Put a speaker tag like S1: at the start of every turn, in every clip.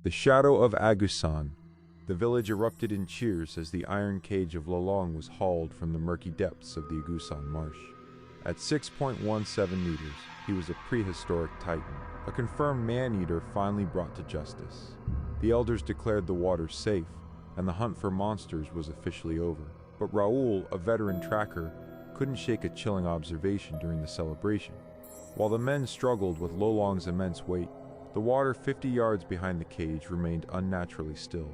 S1: The shadow of Agusan. The village erupted in cheers as the iron cage of Lolong was hauled from the murky depths of the Agusan marsh. At 6.17 meters, he was a prehistoric titan, a confirmed man-eater finally brought to justice. The elders declared the water safe, and the hunt for monsters was officially over. But Raoul, a veteran tracker, couldn't shake a chilling observation during the celebration. While the men struggled with Lolong's immense weight, the water 50 yards behind the cage remained unnaturally still.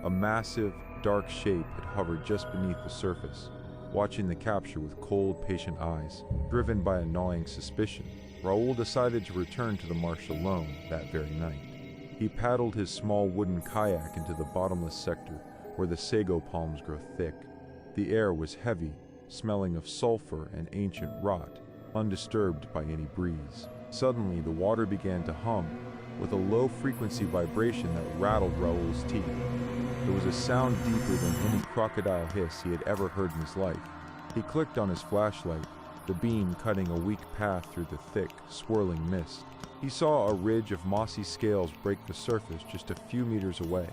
S1: A massive, dark shape had hovered just beneath the surface, watching the capture with cold, patient eyes. Driven by a gnawing suspicion, Raoul decided to return to the marsh alone that very night. He paddled his small wooden kayak into the bottomless sector where the sago palms grow thick. The air was heavy, smelling of sulfur and ancient rot, undisturbed by any breeze. Suddenly, the water began to hum, with a low-frequency vibration that rattled Raoul's teeth. It was a sound deeper than any crocodile hiss he had ever heard in his life. He clicked on his flashlight, the beam cutting a weak path through the thick, swirling mist. He saw a ridge of mossy scales break the surface just a few meters away.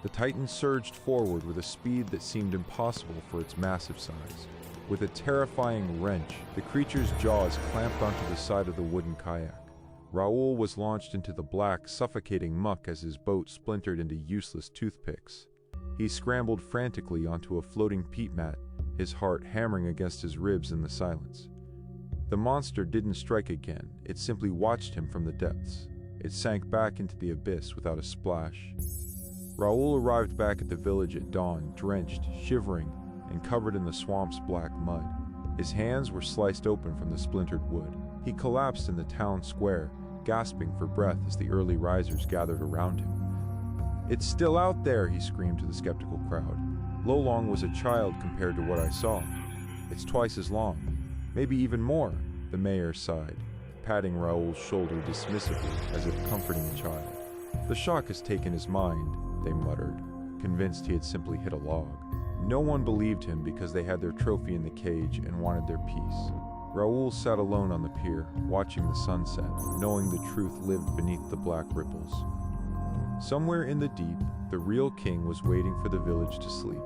S1: The Titan surged forward with a speed that seemed impossible for its massive size. With a terrifying wrench, the creature's jaws clamped onto the side of the wooden kayak. Raoul was launched into the black, suffocating muck as his boat splintered into useless toothpicks. He scrambled frantically onto a floating peat mat, his heart hammering against his ribs in the silence. The monster didn't strike again, it simply watched him from the depths. It sank back into the abyss without a splash. Raoul arrived back at the village at dawn, drenched, shivering, and covered in the swamp's black mud. His hands were sliced open from the splintered wood. He collapsed in the town square, gasping for breath as the early risers gathered around him. "It's still out there," he screamed to the skeptical crowd. "Lolong was a child compared to what I saw. It's twice as long, maybe even more," the mayor sighed, patting Raoul's shoulder dismissively as if comforting a child. "The shock has taken his mind," they muttered, convinced he had simply hit a log. No one believed him because they had their trophy in the cage and wanted their peace. Raoul sat alone on the pier, watching the sunset, knowing the truth lived beneath the black ripples. Somewhere in the deep, the real king was waiting for the village to sleep.